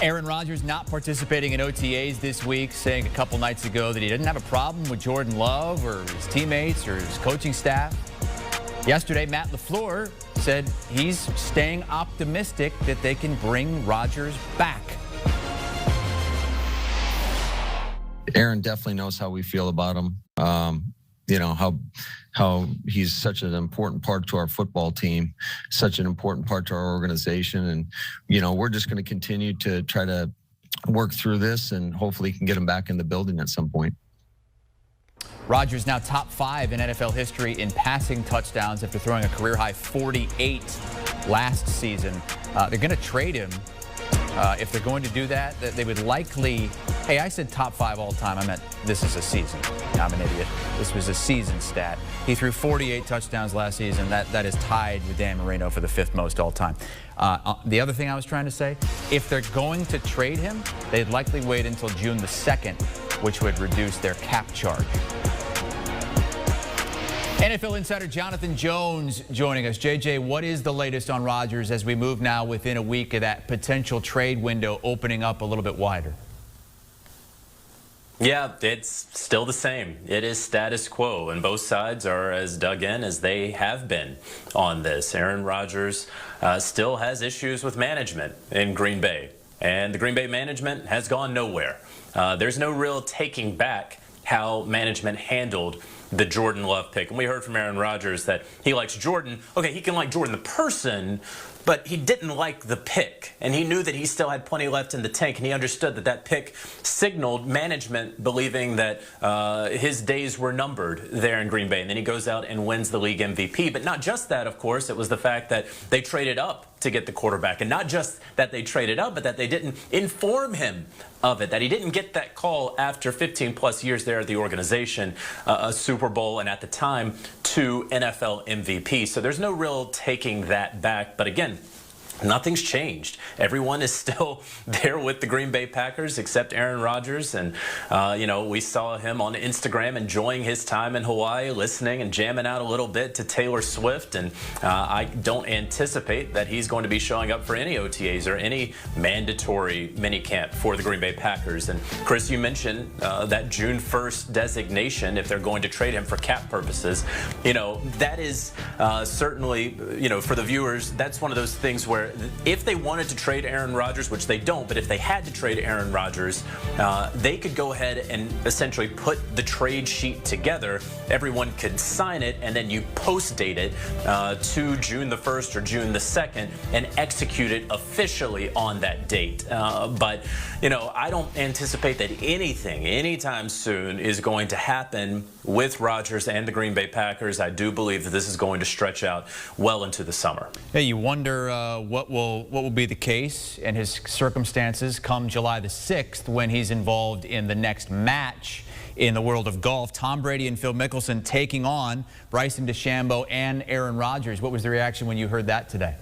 Aaron Rodgers not participating in OTAs this week, saying a couple nights ago that he didn't have a problem with Jordan Love or his teammates or his coaching staff. Yesterday, Matt LaFleur said he's staying optimistic that they can bring Rodgers back. Aaron definitely knows how we feel about him. You know, how he's such an important part to our football team, such an important part to our organization. And, you know, we're just going to continue to try to work through this and hopefully can get him back in the building at some point. Rodgers now top 5 in NFL history in passing touchdowns after throwing a career-high 48 last season. They're going to trade him. If they're going to do that, they would likely, hey, I said top 5 all time. I meant this is a season. I'm an idiot. This was a season stat. He threw 48 touchdowns last season. That is tied with Dan Marino for the 5th most all time. The other thing I was trying to say, if they're going to trade him, they'd likely wait until June the 2nd, which would reduce their cap charge. NFL insider Jonathan Jones joining us. JJ, what is the latest on Rodgers as we move now within a week of that potential trade window opening up a little bit wider? Yeah, it's still the same. It is status quo, and both sides are as dug in as they have been on this. Aaron Rodgers still has issues with management in Green Bay, and the Green Bay management has gone nowhere. There's no real taking back how management handled the Jordan Love pick. And we heard from Aaron Rodgers that he likes Jordan. Okay, he can like Jordan the person, but he didn't like the pick. And he knew that he still had plenty left in the tank, and he understood that that pick signaled management believing that his days were numbered there in Green Bay. And then he goes out and wins the league MVP. But not just that, of course. It was the fact that they traded up to get the quarterback. And not just that they traded up, but that they didn't inform him of it, that he didn't get that call after 15-plus years there at the organization, a Super Bowl, and at the time, 2 NFL MVP. So there's no real taking that back. But again, nothing's changed. Everyone is still there with the Green Bay Packers except Aaron Rodgers. And, you know, we saw him on Instagram enjoying his time in Hawaii, listening and jamming out a little bit to Taylor Swift. And I don't anticipate that he's going to be showing up for any OTAs or any mandatory minicamp for the Green Bay Packers. And, Chris, you mentioned that June 1st designation, if they're going to trade him for cap purposes. You know, that is certainly, you know, for the viewers, that's one of those things where if they wanted to trade Aaron Rodgers, which they don't, but if they had to trade Aaron Rodgers, they could go ahead and essentially put the trade sheet together. Everyone could sign it, and then you post-date it to June the 1st or June the 2nd and execute it officially on that date. But, you know, I don't anticipate that anything anytime soon is going to happen with Rodgers and the Green Bay Packers. I do believe that this is going to stretch out well into the summer. Hey, you wonder what will be the case and his circumstances come July the 6th when he's involved in the next match in the world of golf. Tom Brady and Phil Mickelson taking on Bryson DeChambeau and Aaron Rodgers. What was the reaction when you heard that today?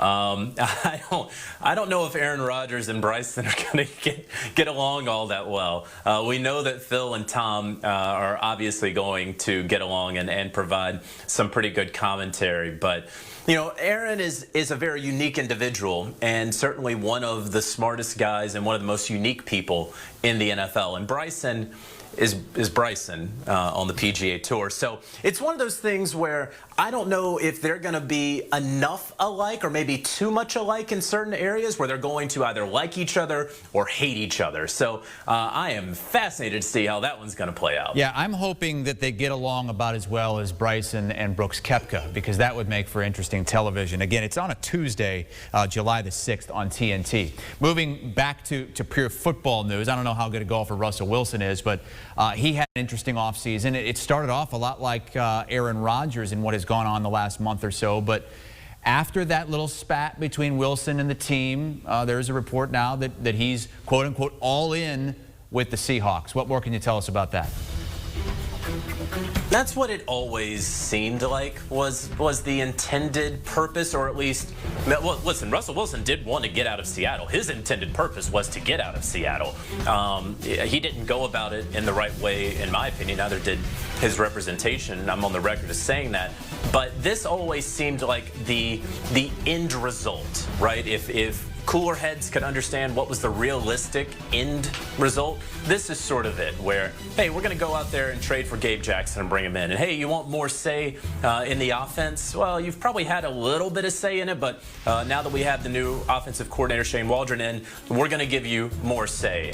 I don't know if Aaron Rodgers and Bryson are going to get along all that well. We know that Phil and Tom are obviously going to get along and provide some pretty good commentary. But, you know, Aaron is a very unique individual and certainly one of the smartest guys and one of the most unique people in the NFL. And Bryson is Bryson on the PGA Tour. So it's one of those things where I don't know if they're going to be enough alike or maybe too much alike in certain areas where they're going to either like each other or hate each other. So I am fascinated to see how that one's going to play out. Yeah, I'm hoping that they get along about as well as Bryson and Brooks Koepka, because that would make for interesting television. Again, it's on a Tuesday, July the 6th on TNT. Moving back to pure football news, I don't know how good a golfer Russell Wilson is, but he had an interesting offseason. It started off a lot like Aaron Rodgers in what has gone on the last month or so, but after that little spat between Wilson and the team, there's a report now that he's, quote-unquote, all in with the Seahawks. What more can you tell us about that? That's what it always seemed like was the intended purpose, or at least, well, listen, Russell Wilson did want to get out of Seattle. His intended purpose was to get out of Seattle. He didn't go about it in the right way, in my opinion. Neither did his representation. I'm on the record as saying that. But this always seemed like the end result, right? If cooler heads could understand what was the realistic end result, this is sort of it, where, hey, we're going to go out there and trade for Gabe Jackson and bring him in. And, hey, you want more say in the offense? Well, you've probably had a little bit of say in it, but now that we have the new offensive coordinator, Shane Waldron, in, we're going to give you more say.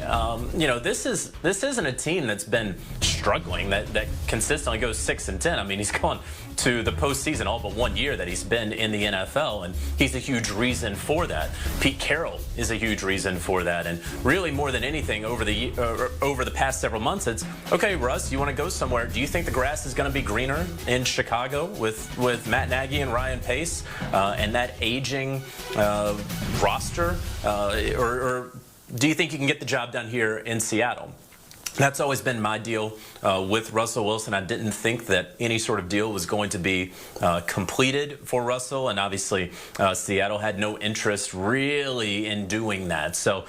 You know, this isn't a team that's been struggling, that consistently goes 6-10. I mean, he's gone to the postseason all but 1 year that he's been in the NFL, and he's a huge reason for that. Pete Carroll is a huge reason for that, and really more than anything over the past several months, it's, okay, Russ, you want to go somewhere. Do you think the grass is going to be greener in Chicago with Matt Nagy and Ryan Pace and that aging roster, or do you think you can get the job done here in Seattle? That's always been my deal with Russell Wilson. I didn't think that any sort of deal was going to be completed for Russell, and obviously Seattle had no interest really in doing that. So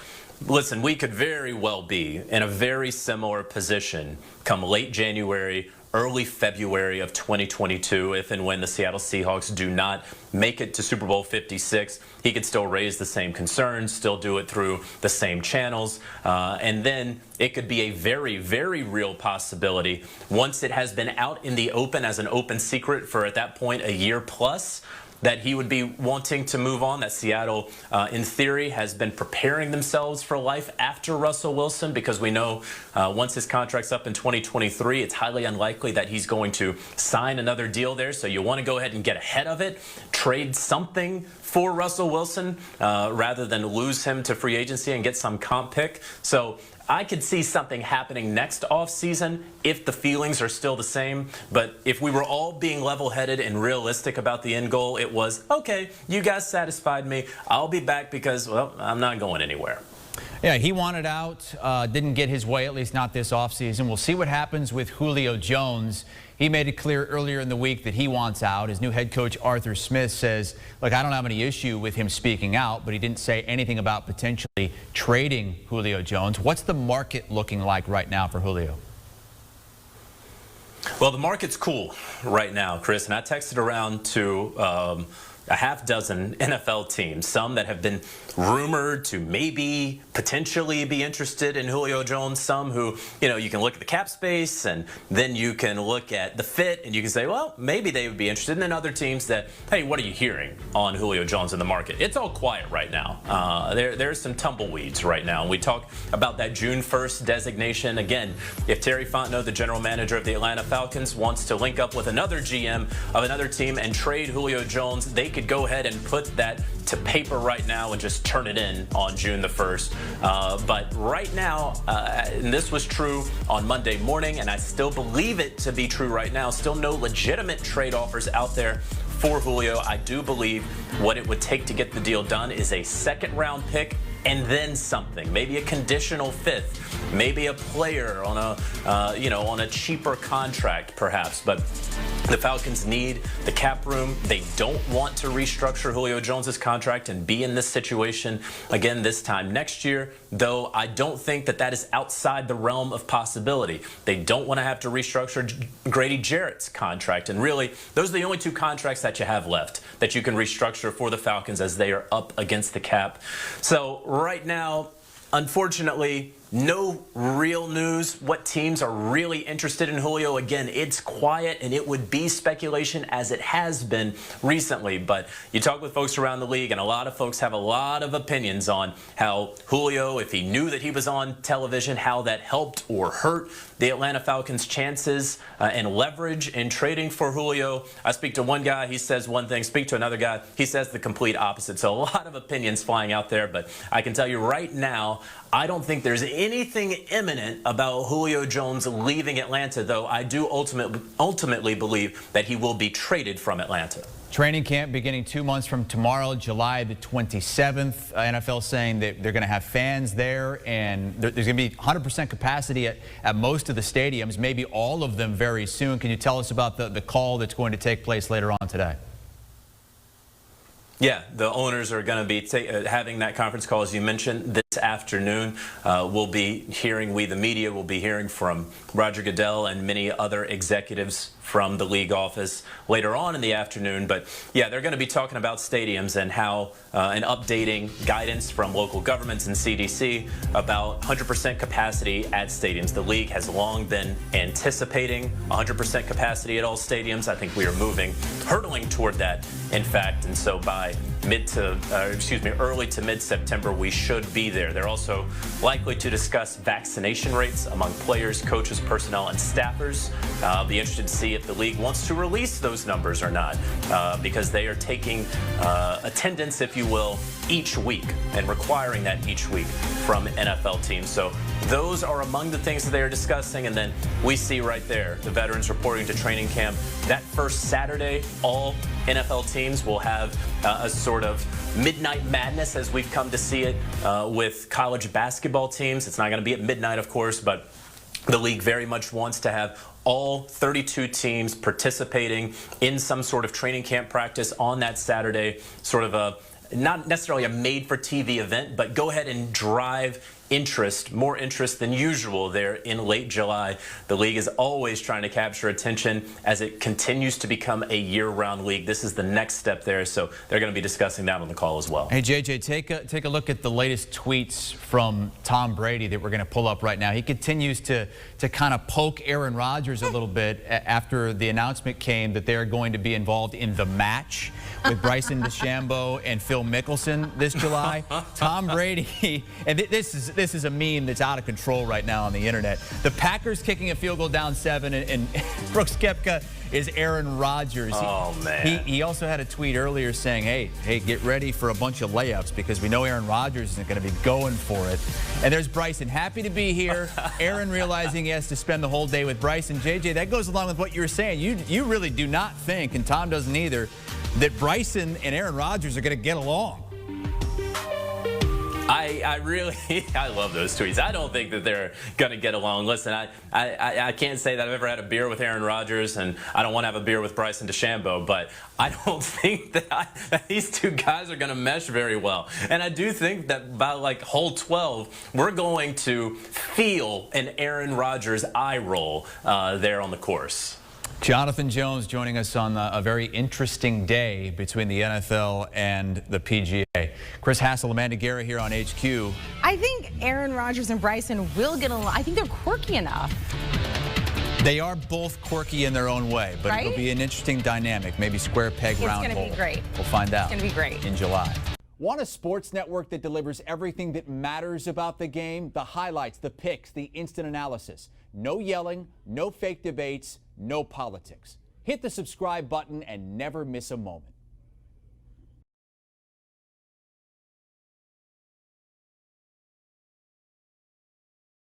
listen, we could very well be in a very similar position come late January, early February of 2022, if and when the Seattle Seahawks do not make it to Super Bowl 56. He could still raise the same concerns, still do it through the same channels, and then it could be a very, very real possibility once it has been out in the open as an open secret for, at that point, a year plus, that he would be wanting to move on, that Seattle, in theory, has been preparing themselves for life after Russell Wilson, because we know once his contract's up in 2023, it's highly unlikely that he's going to sign another deal there. So you want to go ahead and get ahead of it, trade something for Russell Wilson rather than lose him to free agency and get some comp pick. So I could see something happening next offseason if the feelings are still the same. But if we were all being level-headed and realistic about the end goal, it was, okay, you guys satisfied me. I'll be back because, well, I'm not going anywhere. Yeah, he wanted out, didn't get his way, at least not this offseason. We'll see what happens with Julio Jones. He made it clear earlier in the week that he wants out. His new head coach, Arthur Smith, says, look, I don't have any issue with him speaking out, but he didn't say anything about potentially trading Julio Jones. What's the market looking like right now for Julio? Well, the market's cool right now, Chris, and I texted around to a half dozen NFL teams, some that have been rumored to maybe potentially be interested in Julio Jones, some who, you know, you can look at the cap space and then you can look at the fit and you can say, well, maybe they would be interested. And then other teams that, hey, what are you hearing on Julio Jones in the market? It's all quiet right now. There's some tumbleweeds right now. We talk about that June 1st designation. Again, if Terry Fontenot, the general manager of the Atlanta Falcons, wants to link up with another GM of another team and trade Julio Jones, they could go ahead and put that to paper right now and just turn it in on June the 1st. But right now, and this was true on Monday morning, and I still believe it to be true right now, still no legitimate trade offers out there for Julio. I do believe what it would take to get the deal done is a second-round pick and then something, maybe a conditional fifth, maybe a player on a on a cheaper contract perhaps. But the Falcons need the cap room. They don't want to restructure Julio Jones's contract and be in this situation again this time next year, though I don't think that that is outside the realm of possibility. They don't want to have to restructure Grady Jarrett's contract, and really those are the only two contracts that you have left that you can restructure for the Falcons as they are up against the cap. So right now, unfortunately, no real news. What teams are really interested in Julio? Again, it's quiet, and it would be speculation as it has been recently. But you talk with folks around the league, and a lot of folks have a lot of opinions on how Julio, if he knew that he was on television, how that helped or hurt the Atlanta Falcons' chances and leverage in trading for Julio. I speak to one guy, he says one thing. Speak to another guy, he says the complete opposite. So a lot of opinions flying out there, but I can tell you right now, I don't think there's anything imminent about Julio Jones leaving Atlanta, though I do ultimately believe that he will be traded from Atlanta. Training camp beginning 2 months from tomorrow, July the 27th. NFL saying that they're going to have fans there, and there's going to be 100% capacity at most of the stadiums, maybe all of them very soon. Can you tell us about the call that's going to take place later on today? Yeah, the owners are going to be having that conference call, as you mentioned, this afternoon. We, the media, will be hearing from Rodger Goodell and many other executives from the league office later on in the afternoon. But yeah, they're going to be talking about stadiums and how and updating guidance from local governments and CDC about 100% capacity at stadiums. The league has long been anticipating 100% capacity at all stadiums. I think we are hurtling toward that, in fact. And so by early to mid-September, we should be there. They're also likely to discuss vaccination rates among players, coaches, personnel, and staffers. I'll be interested to see if the league wants to release those numbers or not, because they are taking attendance, if you will, each week and requiring that each week from NFL teams. So those are among the things that they are discussing. And then we see right there the veterans reporting to training camp. That first Saturday, all NFL teams will have a sort of midnight madness as we've come to see it with college basketball teams. It's not going to be at midnight, of course, but the league very much wants to have all 32 teams participating in some sort of training camp practice on that Saturday, sort of not necessarily a made-for-TV event, but go ahead and drive more interest than usual there in late July. The league is always trying to capture attention as it continues to become a year-round league. This is the next step there, so they're going to be discussing that on the call as well. Hey, JJ, take a look at the latest tweets from Tom Brady that we're going to pull up right now. He continues to kind of poke Aaron Rodgers a little bit after the announcement came that they're going to be involved in the match with Bryson DeChambeau and Phil Mickelson this July. Tom Brady, and this is a meme that's out of control right now on the internet. The Packers kicking a field goal down 7, and Brooks Koepka is Aaron Rodgers. Oh, man. He also had a tweet earlier saying, hey, get ready for a bunch of layups because we know Aaron Rodgers isn't going to be going for it. And there's Bryson, happy to be here. Aaron realizing he has to spend the whole day with Bryson. JJ, that goes along with what you were saying. You really do not think, and Tom doesn't either, that Bryson and Aaron Rodgers are going to get along. I love those tweets. I don't think that they're going to get along. Listen, I can't say that I've ever had a beer with Aaron Rodgers, and I don't want to have a beer with Bryson DeChambeau, but I don't think that these two guys are going to mesh very well. And I do think that by like hole 12, we're going to feel an Aaron Rodgers eye roll there on the course. Jonathan Jones joining us on a very interesting day between the NFL and the PGA. Chris Hassel, Amanda Guerra here on HQ. I think Aaron Rodgers and Bryson will get along. I think they're quirky enough. They are both quirky in their own way, but It'll be an interesting dynamic. Maybe square peg, round hole. It's going to be great. We'll find out. It's going to be great. In July. Want a sports network that delivers everything that matters about the game? The highlights, the picks, the instant analysis. No yelling, no fake debates, no politics. Hit the subscribe button and never miss a moment.